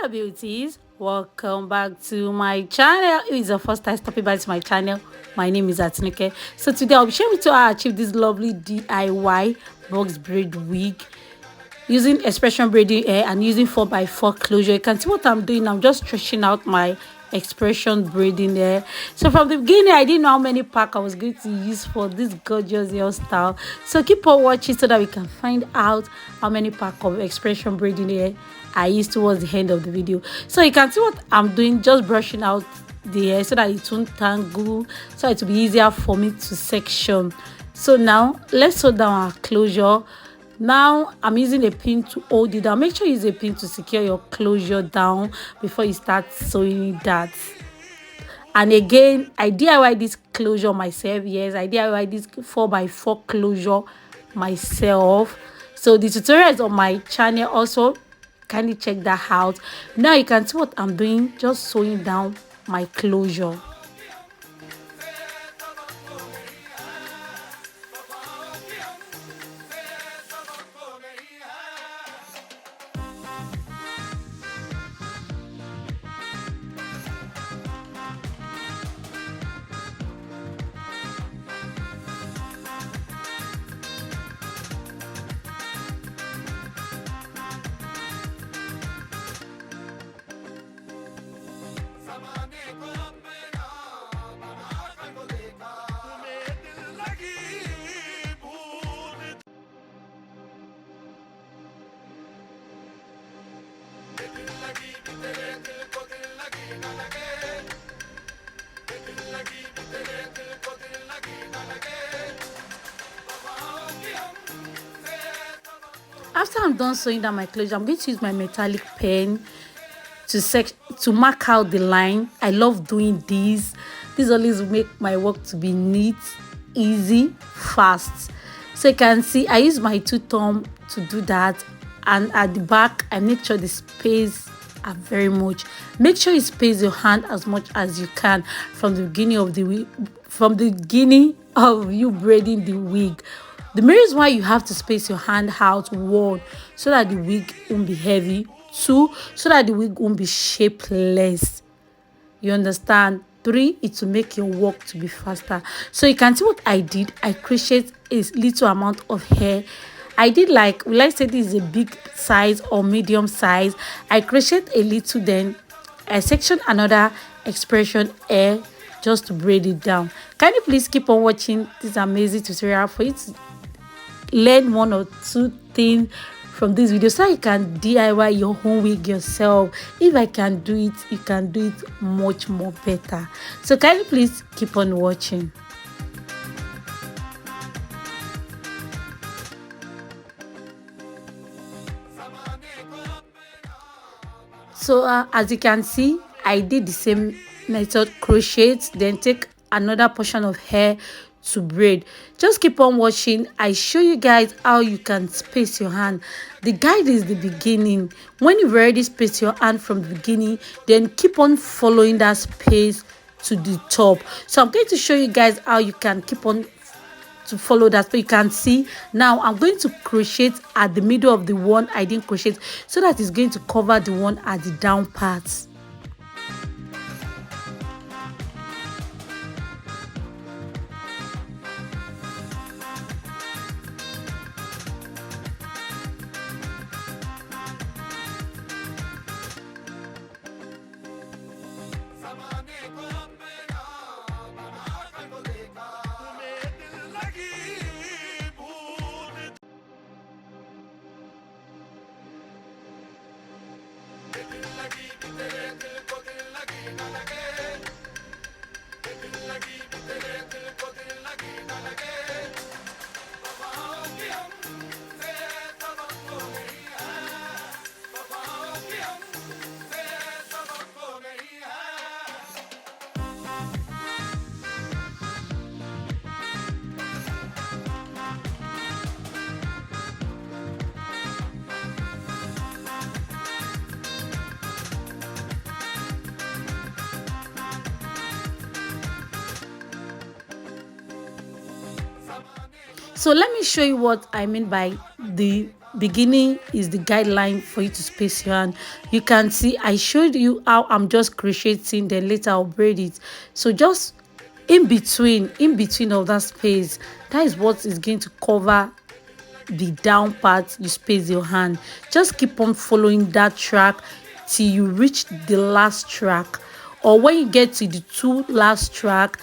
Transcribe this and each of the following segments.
Hello beauties, welcome back to my channel. If it's your first time stopping by to my channel, my name is Atinuke. So today I'll be sharing with you how I achieved this lovely DIY box braid wig using Xpression braiding hair and using 4x4 closure. You can see what I'm doing. I'm just stretching out my Xpression braiding hair. So from the beginning I didn't know how many pack I was going to use for this gorgeous hairstyle. So keep on watching so that we can find out how many pack of Xpression braiding hair I used towards the end of the video. So you can see what I'm doing, just brushing out the hair so that it won't tangle, so it will be easier for me to section. So now let's sew down our closure. Now I'm using a pin to hold it down. Make sure you use a pin to secure your closure down before you start sewing that. And again, I DIY this closure myself. Yes, I DIY this 4x4 closure myself. So the tutorial is on my channel also. Kindly check that out. Now you can see what I'm doing, just sewing down my closure. After I'm done sewing down my closure, I'm going to use my metallic pen to mark out the line. I love doing this. This always make my work to be neat, easy, fast. So you can see I use my two thumb to do that, and at the back I make sure the space are very much. Make sure you space your hand as much as you can from the beginning of the wig, from the beginning of you braiding the wig. The main reason why you have to space your hand out, one, so that the wig won't be heavy, two, so that the wig won't be shapeless. You understand? Three, it will make your work to be faster. So you can see what I did. I crocheted a little amount of hair. I did, like, will I say this is a big size or medium size? I crocheted a little, then I sectioned another Xpression hair just to braid it down. Can you please keep on watching this amazing tutorial for you to learn one or two things from this video, so you can DIY your own wig yourself. If I can do it, you can do it much more better. So can you please keep on watching? So as you can see, I did the same method, crochet, then take another portion of hair to braid. Just keep on watching. I show you guys how you can space your hand. The guide is the beginning. When you've already spaced your hand from the beginning, then keep on following that space to the top. So I'm going to show you guys how you can keep on to follow that. So you can see now I'm going to crochet at the middle of the one I didn't crochet, so that it's going to cover the one at the down parts. So let me show you what I mean by the beginning is the guideline for you to space your hand. You can see I showed you how I'm just crocheting, then later I'll braid it. So just in between of that space, that is what is going to cover the down part. You space your hand. Just keep on following that track till you reach the last track, or when you get to the two last track,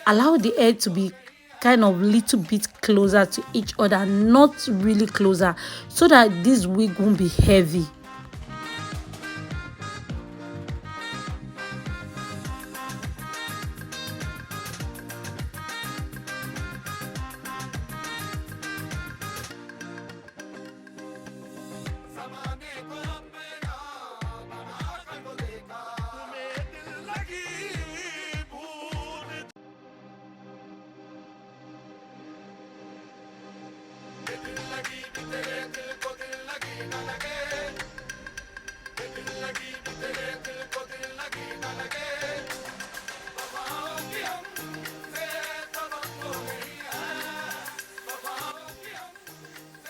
allow the hair to be kind of little bit closer to each other, not really closer, so that this wig won't be heavy.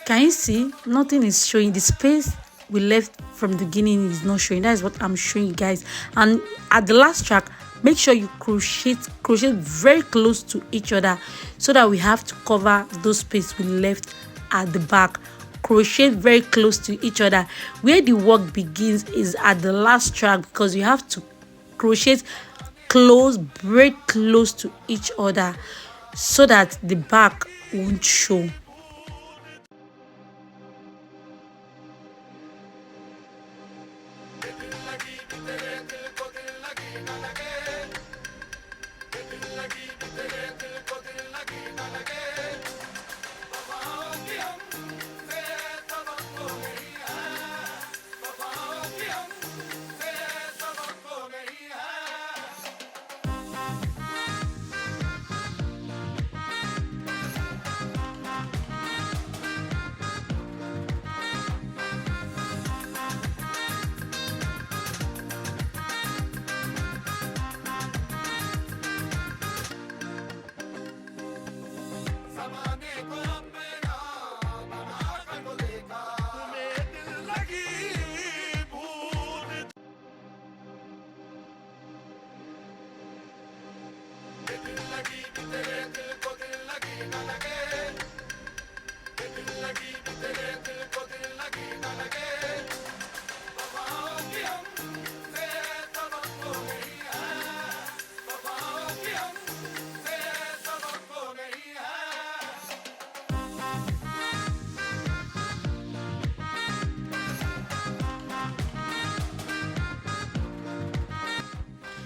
Can you see? Nothing is showing. The space we left from the beginning is not showing. That is what I'm showing you guys. And at the last track, make sure you crochet very close to each other, so that we have to cover those space we left at the back. Crochet very close to each other. Where the work begins is at the last track, because you have to crochet very close to each other, so that the back won't show.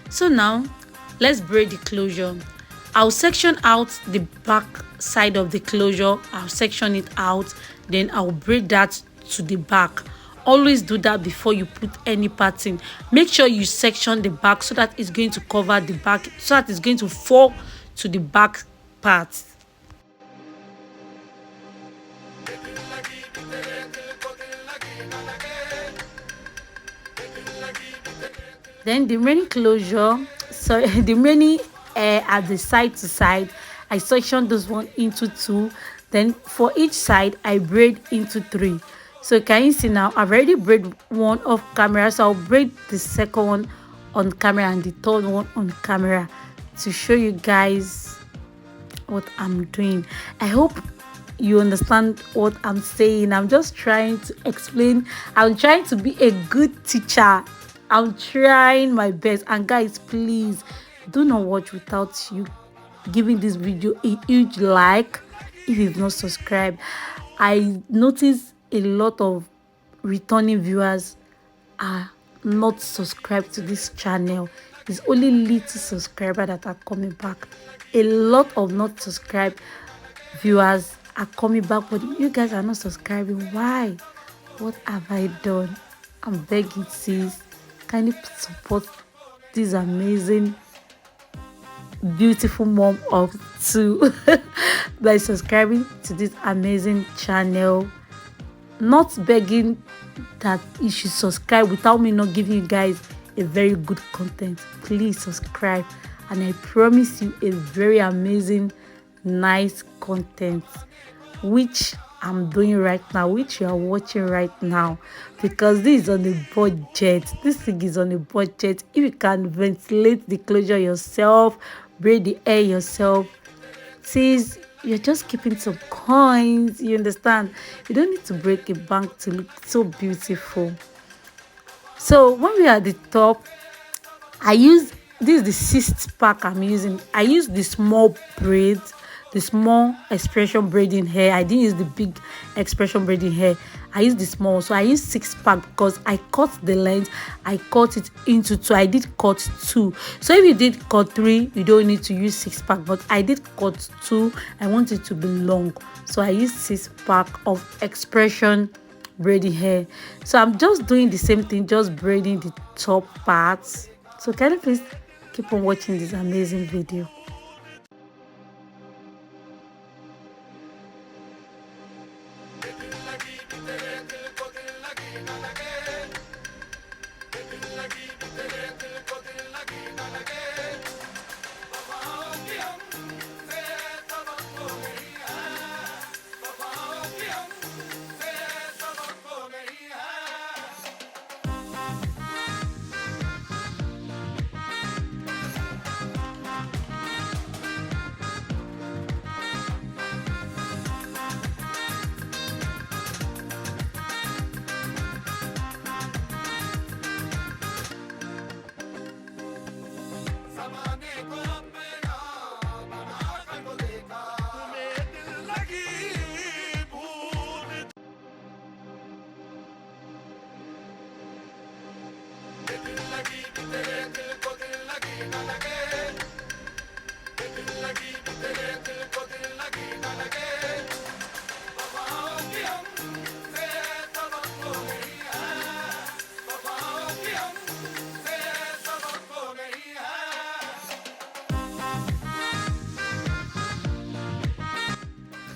So now let's braid the closure. I'll section out the back side of the closure. I'll section it out, then I'll braid that to the back. Always do that before you put any pattern. Make sure you section the back so that it's going to cover the back, so that it's going to fall to the back part. Then the remaining closure, sorry, the remaining at the side to side, I section this one into two. Then for each side, I braid into three. So can you see now? I've already braid one off camera, so I'll braid the second one on camera and the third one on camera to show you guys what I'm doing. I hope you understand what I'm saying. I'm just trying to explain. I'm trying to be a good teacher. I'm trying my best. And guys, please do not watch without you giving this video a huge like. If you've not subscribed, I noticed a lot of returning viewers are not subscribed to this channel. It's only little subscribers that are coming back. A lot of not subscribed viewers are coming back, but you guys are not subscribing. Why? What have I done? I'm begging, sis, kindly support this amazing beautiful mom of two by subscribing to this amazing channel. Not begging that you should subscribe without me not giving you guys a very good content. Please subscribe, and I promise you a very amazing, nice content. which I'm doing right now, which you are watching right now, because this is on a budget. This thing is on a budget. If you can ventilate the closure yourself, braid the hair yourself, says you're just keeping some coins. You understand? You don't need to break a bank to look so beautiful. So when we are at the top, I use this is the sixth pack I'm using. I use the small braids, the small expression braiding hair. I didn't use the big expression braiding hair. I use the small. So I use 6 pack because I cut the length. I cut it into 2. I did cut 2. So if you did cut 3, you don't need to use 6 pack. But I did cut 2. I want it to be long. So I use 6 pack of expression braiding hair. So I'm just doing the same thing, just braiding the top parts. So can you please keep on watching this amazing video?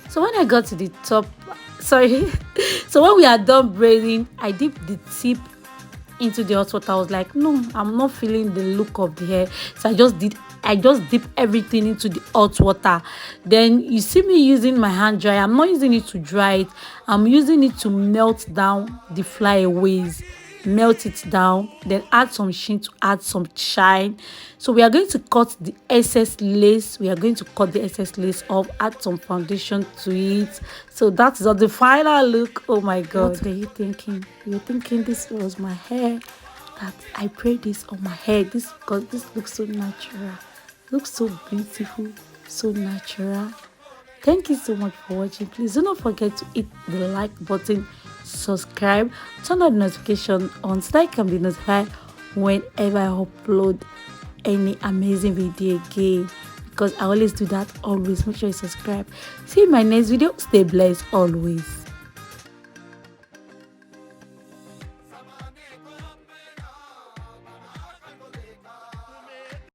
So when I got to the top, sorry, so when we are done braiding, I dipped the tip into the hot water. I was like, no, I'm not feeling the look of the hair. So I just dip everything into the hot water. Then you see me using my hand dryer. I'm not using it to dry it. I'm using it to melt down the flyaways. Melt it down, then add some sheen to add some shine. So we are going to cut the excess lace. We are going to cut the excess lace off, add some foundation to it. So that is the final look. Oh my god, what are you thinking? You're thinking this was my hair, that I braid this on my hair. This, because this looks so natural, looks so beautiful, so natural. Thank you so much for watching. Please do not forget to hit the like button, subscribe, turn on the notification on so that you can be notified whenever I upload any amazing video again, because I always do that. Always make sure you subscribe. See you in my next video. Stay blessed always.